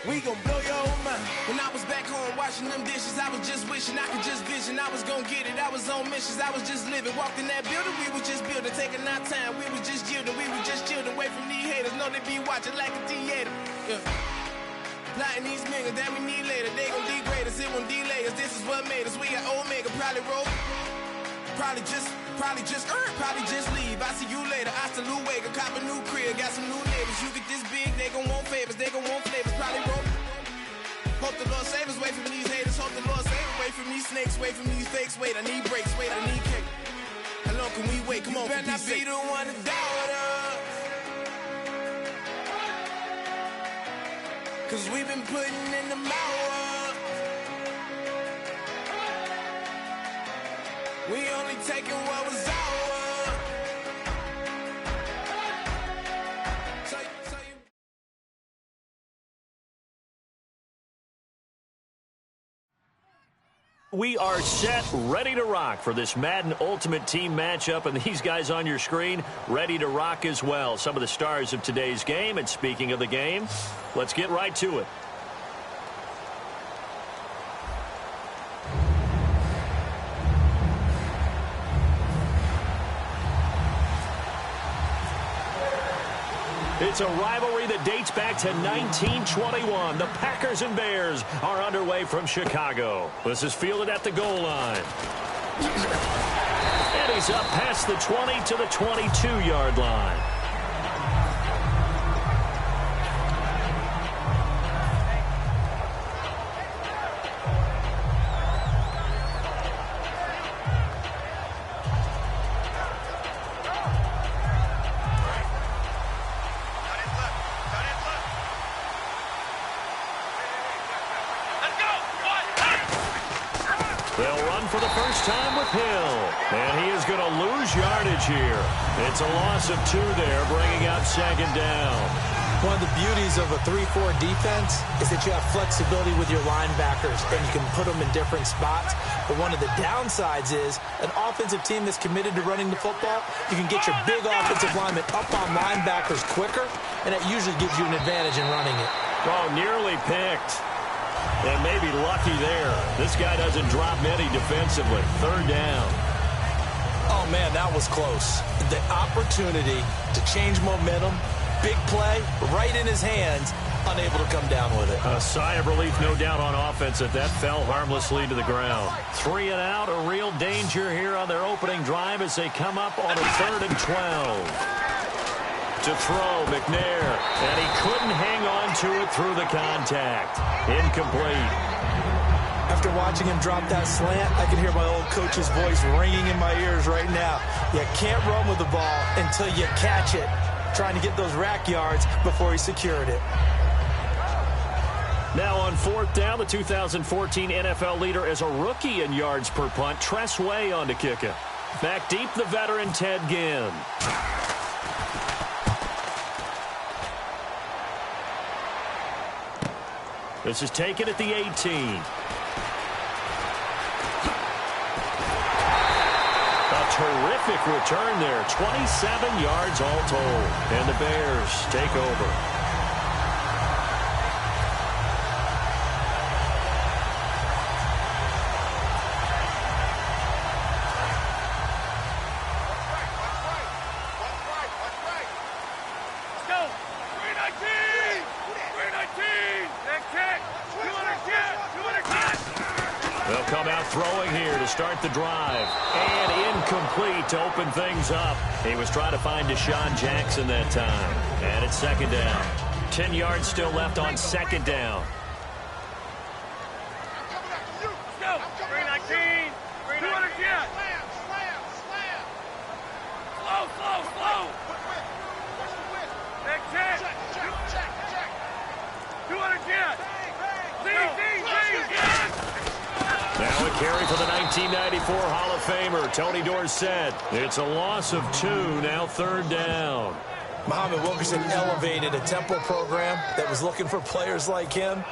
We gon' blow your mind. When I was back home washing them dishes, I was just wishing I could just vision. I was gon' get it, I was on missions, I was just living. Walked in that building, we was just building, taking our time. We was just yielding, we was just chilling. Away from these haters, know they be watching like a theater. Yeah. Plotting these niggas that we need later. They gon' degrade us, it won't delay us. This is what made us. We got Omega, probably roll. Probably just leave. I see you later. I still wake up, cop a new crib, got some new neighbors. You get this big, they gon' want favors, they gon' want flavors. Probably roll. Hope the Lord save us, wait from these haters. Hope the Lord save us, wait from these snakes, wait from these fakes. Wait, I need breaks, wait, I need cake. How long can we wait? Come on, better not be the one to doubt us. Cause we've been putting in the hours. We only taking what was ours. We are set, ready to rock for this Madden Ultimate Team matchup, and these guys on your screen ready to rock as well. Some of the stars of today's game, and speaking of the game, let's get right to it. It's a rivalry that dates back to 1921. The Packers and Bears are underway from Chicago. This is fielded at the goal line. And he's up past the 20 to the 22-yard line. They'll run for the first time with Hill. And he is going to lose yardage here. It's a loss of 2 there, bringing up second down. One of the beauties of a 3-4 defense is that you have flexibility with your linebackers, and you can put them in different spots. But one of the downsides is an offensive team that's committed to running the football, you can get your big offensive linemen up on linebackers quicker, and that usually gives you an advantage in running it. Oh, nearly picked. And maybe lucky there. This guy doesn't drop many defensively. Third down. Oh, man, that was close. The opportunity to change momentum, big play, right in his hands, unable to come down with it. A sigh of relief, no doubt, on offense that fell harmlessly to the ground. 3 and out, a real danger here on their opening drive as they come up on a 3rd and 12. To throw, McNair, and he couldn't hang on to it through the contact. Incomplete. After watching him drop that slant, I can hear my old coach's voice ringing in my ears right now. You can't run with the ball until you catch it. Trying to get those rack yards before he secured it. Now on 4th down, the 2014 NFL leader as a rookie in yards per punt, Tress Way on to kick it. Back deep, the veteran Ted Ginn. This is taken at the 18. A terrific return there. 27 yards all told. And the Bears take over. They'll come out throwing here to start the drive. And incomplete to open things up. He was trying to find Deshaun Jackson that time. And it's second down. 10 yards still left on second down. Go! 319! 319! Slow! Next hit! 210! Now a carry for the 1994 Hall of Famer, Tony Dorsett. It's a loss of 2, now 3rd down. Muhammad Wilkerson elevated a Temple program that was looking for players like him,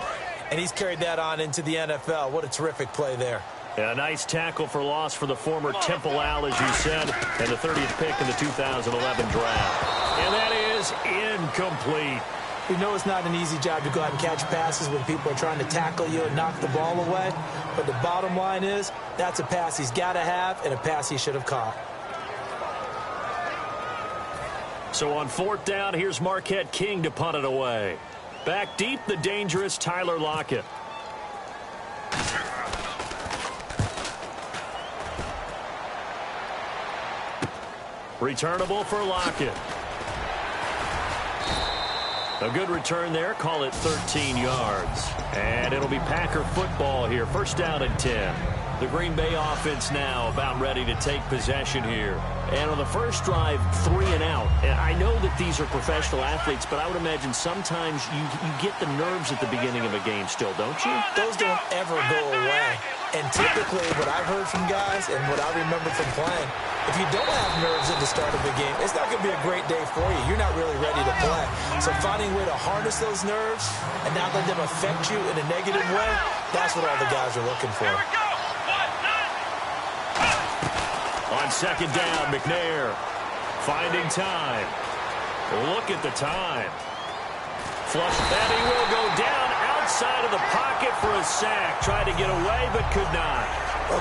and he's carried that on into the NFL. What a terrific play there. A nice tackle for loss for the former Temple Owl, as you said, and the 30th pick in the 2011 draft. And that is incomplete. We know it's not an easy job to go out and catch passes when people are trying to tackle you and knock the ball away. But the bottom line is, that's a pass he's got to have and a pass he should have caught. So on 4th down, here's Marquette King to punt it away. Back deep, the dangerous Tyler Lockett. Returnable for Lockett. A good return there. Call it 13 yards. And it'll be Packer football here. 1st down and 10. The Green Bay offense now about ready to take possession here. And on the first drive, 3 and out. And I know that these are professional athletes, but I would imagine sometimes you get the nerves at the beginning of a game still, don't you? Those don't ever go away. And typically what I've heard from guys and what I remember from playing, if you don't have nerves at the start of the game, it's not going to be a great day for you. You're not really ready to play. So finding a way to harness those nerves and not let them affect you in a negative way, that's what all the guys are looking for. On 2nd down, McNair finding time. Look at the time. Flush, and he will go down outside of the pocket for a sack. Tried to get away, but could not.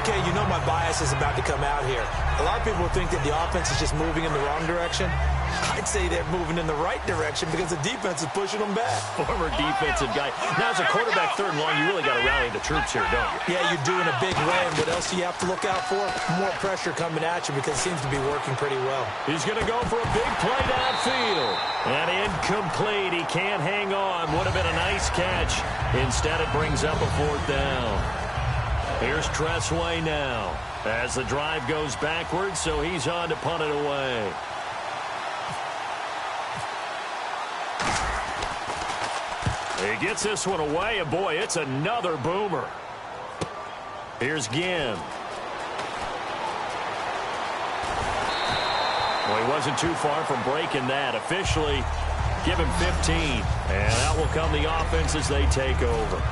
Okay, you know my bias is about to come out here. A lot of people think that the offense is just moving in the wrong direction. I'd say they're moving in the right direction because the defense is pushing them back. Former defensive guy. Now, as a quarterback 3rd and long, you really got to rally the troops here, don't you? Yeah, you're doing a big way. And what else do you have to look out for? More pressure coming at you because it seems to be working pretty well. He's going to go for a big play downfield. And incomplete. He can't hang on. Would have been a nice catch. Instead, it brings up a 4th down. Here's Tressway now as the drive goes backwards, so he's on to punt it away. He gets this one away, and boy, it's another boomer. Here's Ginn. Well, he wasn't too far from breaking that. Officially, give him 15. And out will come the offense as they take over.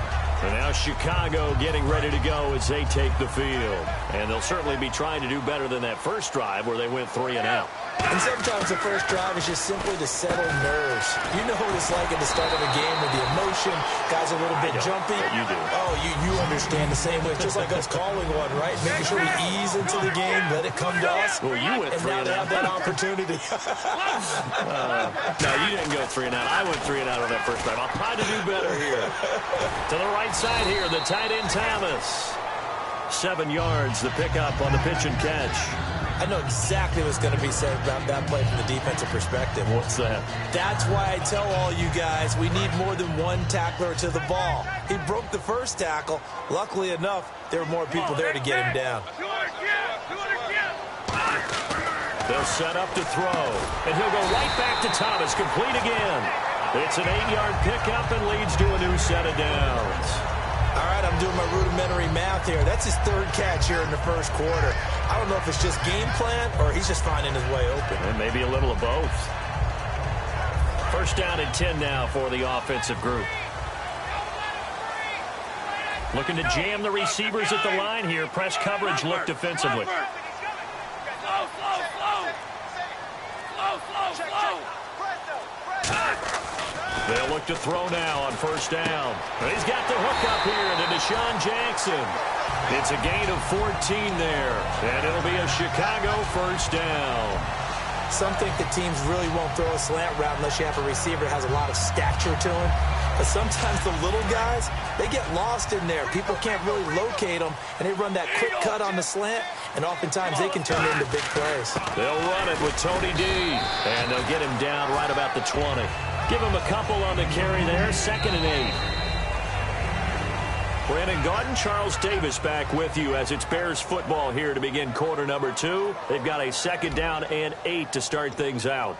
And now Chicago getting ready to go as they take the field. And they'll certainly be trying to do better than that first drive where they went 3 and out. And sometimes the first drive is just simply to settle nerves. You know what it's like at the start of a game with the emotion. Guys are a little bit jumpy. You do. Oh, you understand the same way. It's just like us calling one, right? Making sure we ease into the game, let it come to us. Well, you went 3 and now they out. have that opportunity. No, you didn't go 3 and out. I went 3 and out on that first drive. I'll try to do better here. To the right side here, the tight end Thomas. 7 yards, the pickup on the pitch and catch. I know exactly what's going to be said about that play from the defensive perspective. What's that? That's why I tell all you guys we need more than one tackler to the ball. He broke the first tackle. Luckily enough, there were more people there to get him down. They'll set up to throw, and he'll go right back to Thomas, complete again. It's an 8-yard pickup and leads to a new set of downs. All right, I'm doing my rudimentary math here. That's his 3rd catch here in the first quarter. I don't know if it's just game plan or he's just finding his way open. And maybe a little of both. 1st down and 10 now for the offensive group. Looking to jam the receivers at the line here. Press coverage look defensively. They'll look to throw now on 1st down. He's got the hook up here to Deshaun Jackson. It's a gain of 14 there, and it'll be a Chicago 1st down. Some think that teams really won't throw a slant route unless you have a receiver that has a lot of stature to him. But sometimes the little guys, they get lost in there. People can't really locate them, and they run that quick cut on the slant, and oftentimes they can turn it into big plays. They'll run it with Tony D, and they'll get him down right about the 20. Give him a couple on the carry there, 2nd and 8. Brandon Gaudin, Charles Davis back with you as it's Bears football here to begin quarter number 2. They've got a 2nd down and 8 to start things out.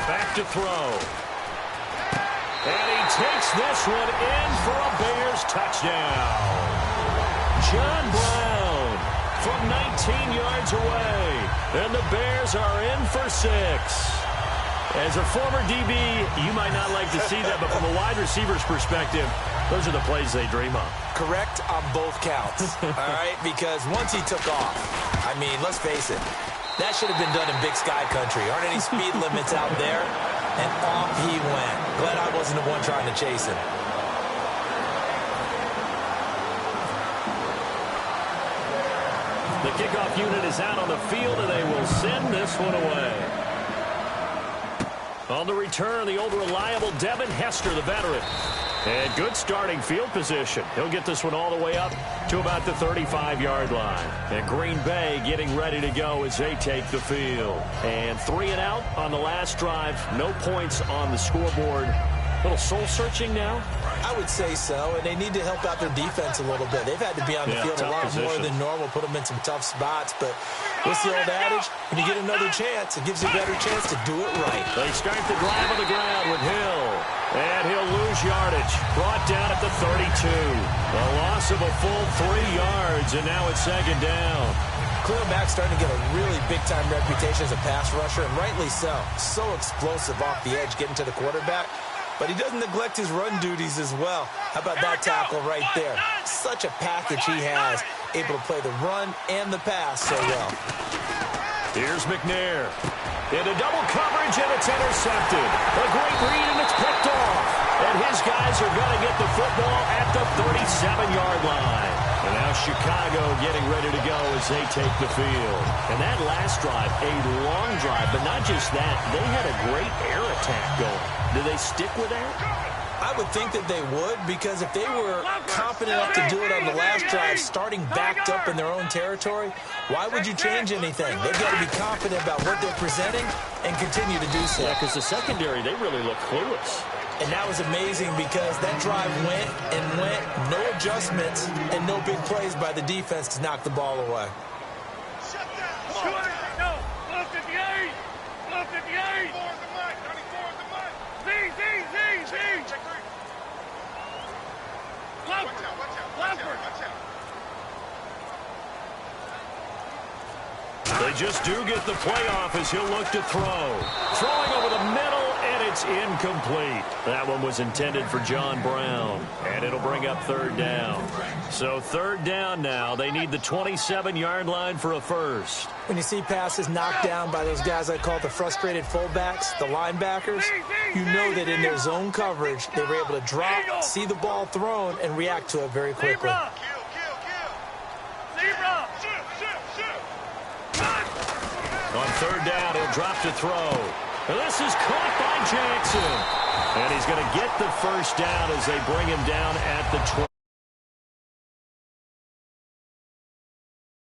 Back to throw. And he takes this one in for a Bears touchdown. John Brown from 19 yards away. And the Bears are in for 6. As a former DB, you might to see that, but from a wide receiver's perspective, those are the plays they dream of. Correct on both counts, all right? Because once he took off, I mean, let's face it, that should have been done in Big Sky country. Aren't any speed limits out there? And off he went. Glad I wasn't the one trying to chase him. The kickoff unit is out on the field, and they will send this one away. On the return, the old reliable Devin Hester, the veteran. And good starting field position. He'll get this one all the way up to about the 35-yard line. And Green Bay getting ready to go as they take the field. And 3 and out on the last drive. No points on the scoreboard. A little soul-searching now? I would say so, and they need to help out their defense a little bit. They've had to be on the field a lot more than normal, put them in some tough spots. But what's the old adage? When you get another chance, it gives you a better chance to do it right. They start the drive on the ground with Hill. And he'll lose yardage. Brought down at the 32. A loss of a full 3 yards, and now it's second down. Khalil Mack's starting to get a really big-time reputation as a pass rusher, and rightly so. So explosive off the edge, getting to the quarterback. But he doesn't neglect his run duties as well. How about that tackle right there? Such a package he has, able to play the run and the pass so well. Here's McNair. Into double coverage, and it's intercepted. A great read, and it's picked off. And his guys are going to get the football at the 37-yard line. And now Chicago getting ready to go as they take the field. And that last drive, a long drive, but not just that. They had a great air attack going. Do they stick with that? I would think that they would, because if they were confident enough to do it on the last drive, starting backed up in their own territory, why would you change anything? They've got to be confident about what they're presenting and continue to do so. Yeah, because the secondary, they really look clueless. And that was amazing because that drive went and went, no adjustments, and no big plays by the defense to knock the ball away. They just do get the playoff as he'll look to throw. Throwing over the middle, and it's incomplete. That one was intended for John Brown, and it'll bring up third down. So third down now. They need the 27-yard line for a first. When you see passes knocked down by those guys I call the frustrated fullbacks, the linebackers, you know that in their zone coverage, they were able to drop, see the ball thrown, and react to it very quickly. On third down, he'll drop to throw. And this is caught by Jackson. And he's going to get the first down as they bring him down at the 20.